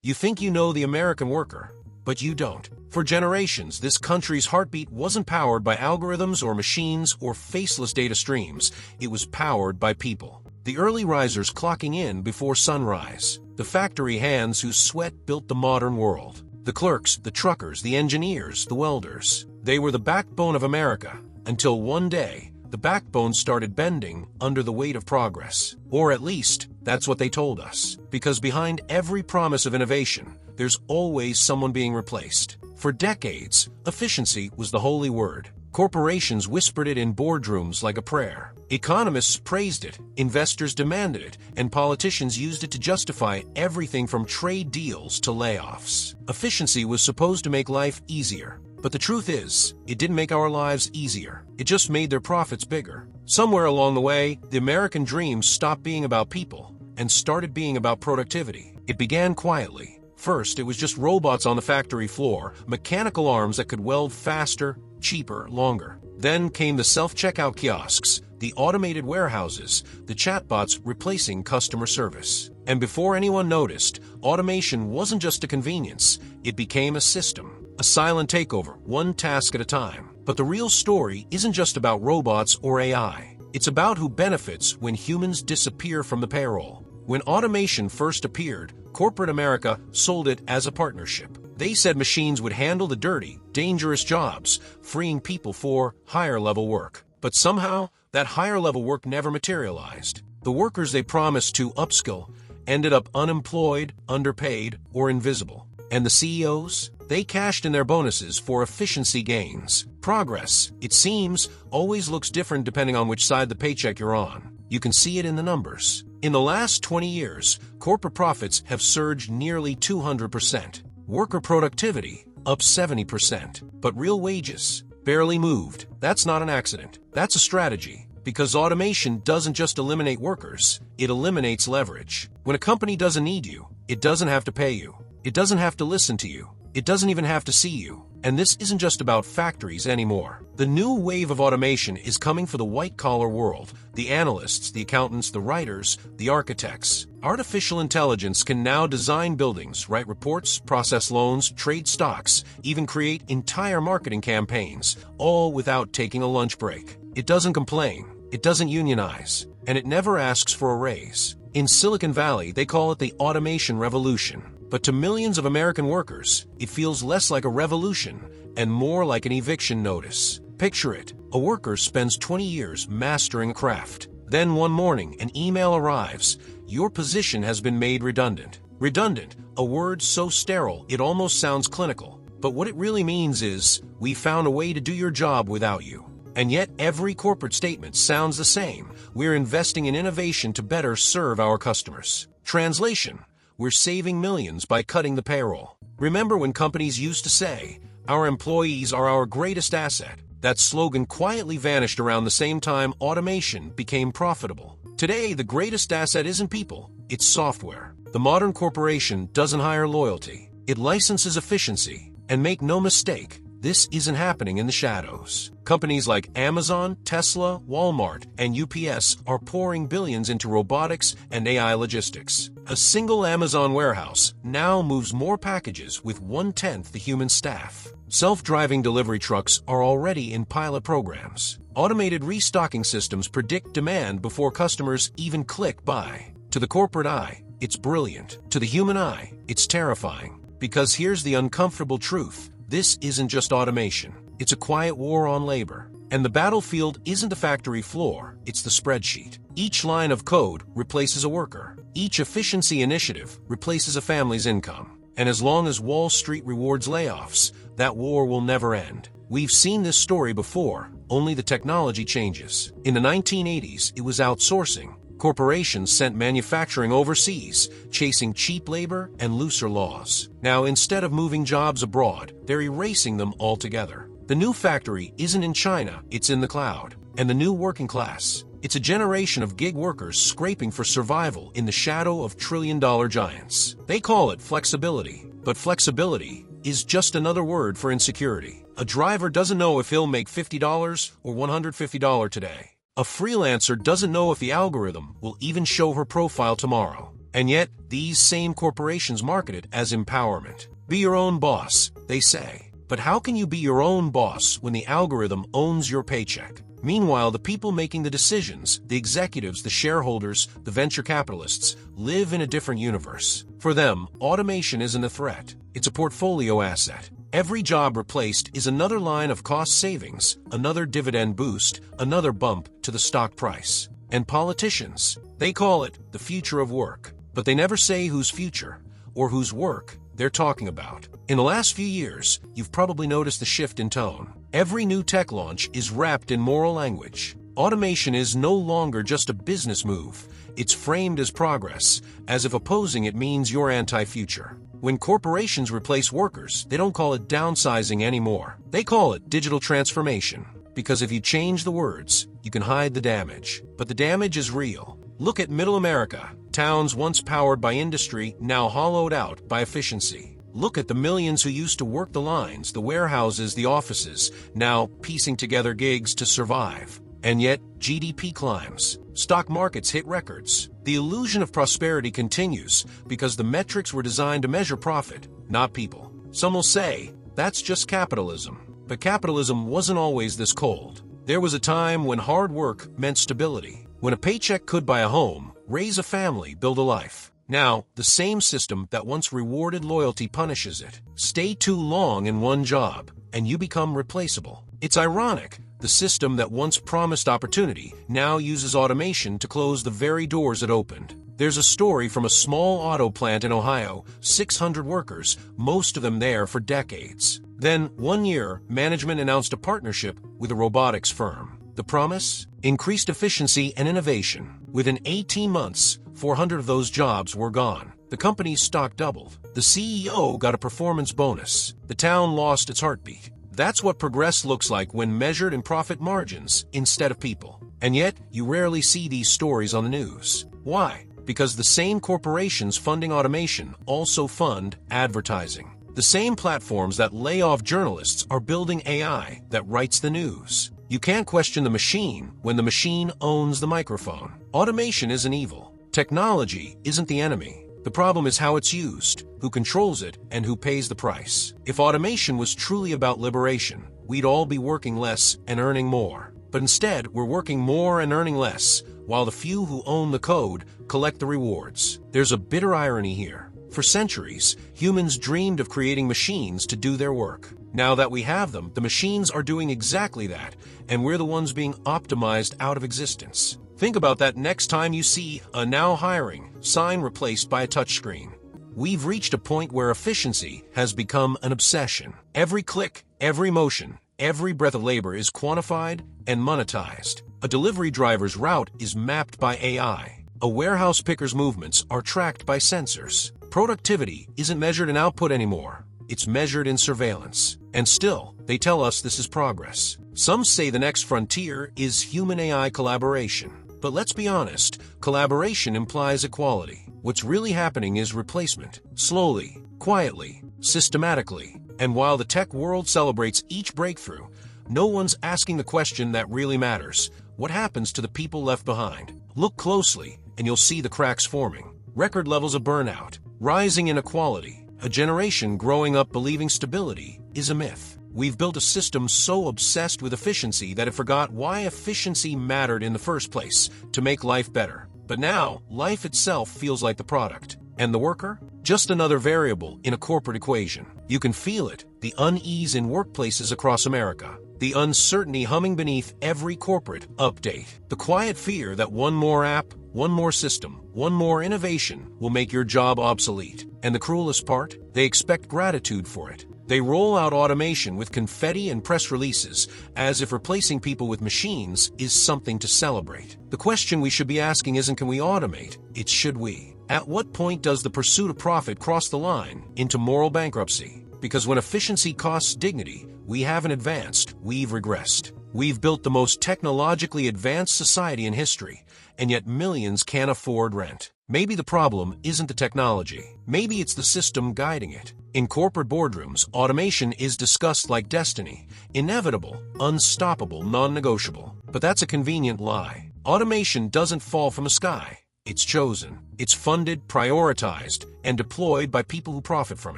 You think you know the American worker, but you don't. For generations, this country's heartbeat wasn't powered by algorithms or machines or faceless data streams. It was powered by people. The early risers clocking in before sunrise. The factory hands whose sweat built the modern world. The clerks, the truckers, the engineers, the welders. They were the backbone of America, until one day, the backbone started bending under the weight of progress. Or at least, that's what they told us. Because behind every promise of innovation, there's always someone being replaced. For decades, efficiency was the holy word. Corporations whispered it in boardrooms like a prayer. Economists praised it, investors demanded it, and politicians used it to justify everything from trade deals to layoffs. Efficiency was supposed to make life easier. But the truth is, it didn't make our lives easier. It just made their profits bigger. Somewhere along the way, the American dream stopped being about people and started being about productivity. It began quietly. First, it was just robots on the factory floor, mechanical arms that could weld faster, cheaper, longer. Then came the self-checkout kiosks, the automated warehouses, the chatbots replacing customer service. And before anyone noticed, automation wasn't just a convenience, it became a system. A silent takeover, one task at a time. But the real story isn't just about robots or AI. It's about who benefits when humans disappear from the payroll. When automation first appeared, corporate America sold it as a partnership. They said machines would handle the dirty, dangerous jobs, freeing people for higher-level work. But somehow, that higher-level work never materialized. The workers they promised to upskill ended up unemployed, underpaid, or invisible. And the CEOs? They cashed in their bonuses for efficiency gains. Progress, it seems, always looks different depending on which side the paycheck you're on. You can see it in the numbers. In the last 20 years, corporate profits have surged nearly 200%. Worker productivity, up 70%. But real wages, barely moved. That's not an accident. That's a strategy. Because automation doesn't just eliminate workers, it eliminates leverage. When a company doesn't need you, it doesn't have to pay you. It doesn't have to listen to you. It doesn't even have to see you. And this isn't just about factories anymore. The new wave of automation is coming for the white-collar world. The analysts, the accountants, the writers, the architects. Artificial intelligence can now design buildings, write reports, process loans, trade stocks, even create entire marketing campaigns, all without taking a lunch break. It doesn't complain. It doesn't unionize. And it never asks for a raise. In Silicon Valley, they call it the automation revolution. But to millions of American workers, it feels less like a revolution and more like an eviction notice. Picture it. A worker spends 20 years mastering a craft. Then one morning, an email arrives. Your position has been made redundant. Redundant, a word so sterile it almost sounds clinical. But what it really means is, we found a way to do your job without you. And yet every corporate statement sounds the same. We're investing in innovation to better serve our customers. Translation. We're saving millions by cutting the payroll. Remember when companies used to say, our employees are our greatest asset? That slogan quietly vanished around the same time automation became profitable. Today, the greatest asset isn't people, it's software. The modern corporation doesn't hire loyalty. It licenses efficiency. And make no mistake, this isn't happening in the shadows. Companies like Amazon, Tesla, Walmart, and UPS are pouring billions into robotics and AI logistics. A single Amazon warehouse now moves more packages with 1/10 the human staff. Self-driving delivery trucks are already in pilot programs. Automated restocking systems predict demand before customers even click buy. To the corporate eye, it's brilliant. To the human eye, it's terrifying. Because here's the uncomfortable truth. This isn't just automation. It's a quiet war on labor. And the battlefield isn't the factory floor, it's the spreadsheet. Each line of code replaces a worker. Each efficiency initiative replaces a family's income. And as long as Wall Street rewards layoffs, that war will never end. We've seen this story before, only the technology changes. In the 1980s, it was outsourcing. Corporations sent manufacturing overseas, chasing cheap labor and looser laws. Now, instead of moving jobs abroad, they're erasing them altogether. The new factory isn't in China, it's in the cloud. And the new working class, it's a generation of gig workers scraping for survival in the shadow of trillion-dollar giants. They call it flexibility, but flexibility is just another word for insecurity. A driver doesn't know if he'll make $50 or $150 today. A freelancer doesn't know if the algorithm will even show her profile tomorrow. And yet, these same corporations market it as empowerment. Be your own boss, they say. But how can you be your own boss when the algorithm owns your paycheck? Meanwhile, the people making the decisions, the executives, the shareholders, the venture capitalists, live in a different universe. For them, automation isn't a threat. It's a portfolio asset. Every job replaced is another line of cost savings, another dividend boost, another bump to the stock price. And politicians, they call it the future of work. But they never say whose future or whose work they're talking about. In the last few years, you've probably noticed the shift in tone. Every new tech launch is wrapped in moral language. Automation is no longer just a business move. It's framed as progress, as if opposing it means you're anti-future. When corporations replace workers, they don't call it downsizing anymore. They call it digital transformation. Because if you change the words, you can hide the damage. But the damage is real. Look at Middle America. Towns once powered by industry, now hollowed out by efficiency. Look at the millions who used to work the lines, the warehouses, the offices, now piecing together gigs to survive. And yet, GDP climbs. Stock markets hit records. The illusion of prosperity continues because the metrics were designed to measure profit, not people. Some will say, that's just capitalism. But capitalism wasn't always this cold. There was a time when hard work meant stability, when a paycheck could buy a home, raise a family, build a life. Now, the same system that once rewarded loyalty punishes it. Stay too long in one job, and you become replaceable. It's ironic. The system that once promised opportunity now uses automation to close the very doors it opened. There's a story from a small auto plant in Ohio, 600 workers, most of them there for decades. Then, one year, management announced a partnership with a robotics firm. The promise? Increased efficiency and innovation. Within 18 months, 400 of those jobs were gone. The company's stock doubled. The CEO got a performance bonus. The town lost its heartbeat. That's what progress looks like when measured in profit margins instead of people. And yet, you rarely see these stories on the news. Why? Because the same corporations funding automation also fund advertising. The same platforms that lay off journalists are building AI that writes the news. You can't question the machine when the machine owns the microphone. Automation isn't evil. Technology isn't the enemy. The problem is how it's used, who controls it, and who pays the price. If automation was truly about liberation, we'd all be working less and earning more. But instead, we're working more and earning less, while the few who own the code collect the rewards. There's a bitter irony here. For centuries, humans dreamed of creating machines to do their work. Now that we have them, the machines are doing exactly that, and we're the ones being optimized out of existence. Think about that next time you see a "now hiring" sign replaced by a touchscreen. We've reached a point where efficiency has become an obsession. Every click, every motion, every breath of labor is quantified and monetized. A delivery driver's route is mapped by AI. A warehouse picker's movements are tracked by sensors. Productivity isn't measured in output anymore. It's measured in surveillance. And still, they tell us this is progress. Some say the next frontier is human-AI collaboration. But let's be honest, collaboration implies equality. What's really happening is replacement. Slowly, quietly, systematically. And while the tech world celebrates each breakthrough, no one's asking the question that really matters. What happens to the people left behind? Look closely, and you'll see the cracks forming. Record levels of burnout, rising inequality, a generation growing up believing stability is a myth. We've built a system so obsessed with efficiency that it forgot why efficiency mattered in the first place, to make life better. But now, life itself feels like the product. And the worker? Just another variable in a corporate equation. You can feel it, the unease in workplaces across America. The uncertainty humming beneath every corporate update. The quiet fear that one more app, one more system, one more innovation will make your job obsolete. And the cruelest part? They expect gratitude for it. They roll out automation with confetti and press releases, as if replacing people with machines is something to celebrate. The question we should be asking isn't can we automate, it's should we. At what point does the pursuit of profit cross the line into moral bankruptcy? Because when efficiency costs dignity, we haven't advanced, we've regressed. We've built the most technologically advanced society in history, and yet millions can't afford rent. Maybe the problem isn't the technology. Maybe it's the system guiding it. In corporate boardrooms, automation is discussed like destiny. Inevitable, unstoppable, non-negotiable. But that's a convenient lie. Automation doesn't fall from the sky. It's chosen. It's funded, prioritized, and deployed by people who profit from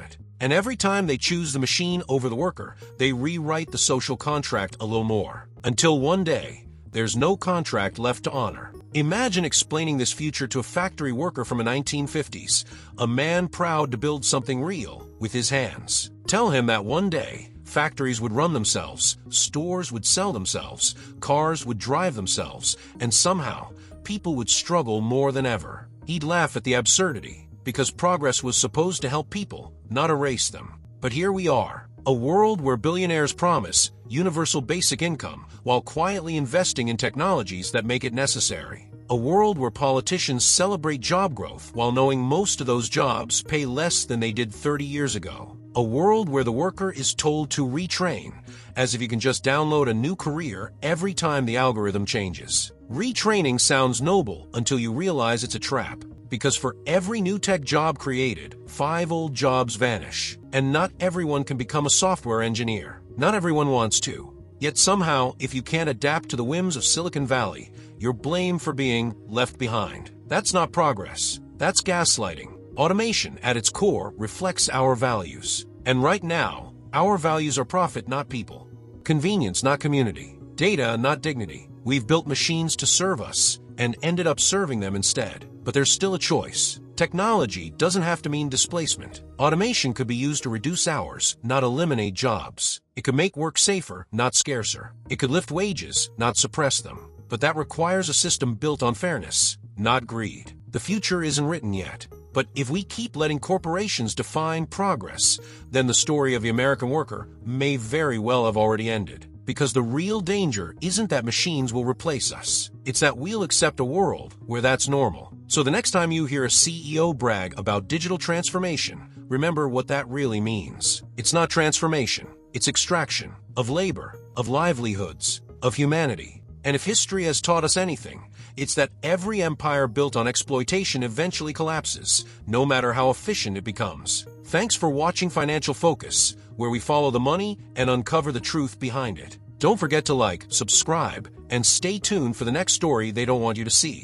it. And every time they choose the machine over the worker, they rewrite the social contract a little more. Until one day, there's no contract left to honor. Imagine explaining this future to a factory worker from the 1950s, a man proud to build something real with his hands. Tell him that one day, factories would run themselves, stores would sell themselves, cars would drive themselves, and somehow, people would struggle more than ever. He'd laugh at the absurdity, because progress was supposed to help people, not erase them. But here we are, a world where billionaires promise universal basic income while quietly investing in technologies that make it necessary. A world where politicians celebrate job growth while knowing most of those jobs pay less than they did 30 years ago. A world where the worker is told to retrain, as if you can just download a new career every time the algorithm changes. Retraining sounds noble until you realize it's a trap. Because for every new tech job created, 5 old jobs vanish. And not everyone can become a software engineer. Not everyone wants to. Yet somehow, if you can't adapt to the whims of Silicon Valley, you're blamed for being left behind. That's not progress. That's gaslighting. Automation, at its core, reflects our values. And right now, our values are profit, not people. Convenience, not community. Data, not dignity. We've built machines to serve us, and ended up serving them instead. But there's still a choice. Technology doesn't have to mean displacement. Automation could be used to reduce hours, not eliminate jobs. It could make work safer, not scarcer. It could lift wages, not suppress them. But that requires a system built on fairness, not greed. The future isn't written yet. But if we keep letting corporations define progress, then the story of the American worker may very well have already ended. Because the real danger isn't that machines will replace us. It's that we'll accept a world where that's normal. So the next time you hear a CEO brag about digital transformation, remember what that really means. It's not transformation. It's extraction of labor, of livelihoods, of humanity. And if history has taught us anything, it's that every empire built on exploitation eventually collapses, no matter how efficient it becomes. Thanks for watching Financial Focus, where we follow the money and uncover the truth behind it. Don't forget to like, subscribe, and stay tuned for the next story they don't want you to see.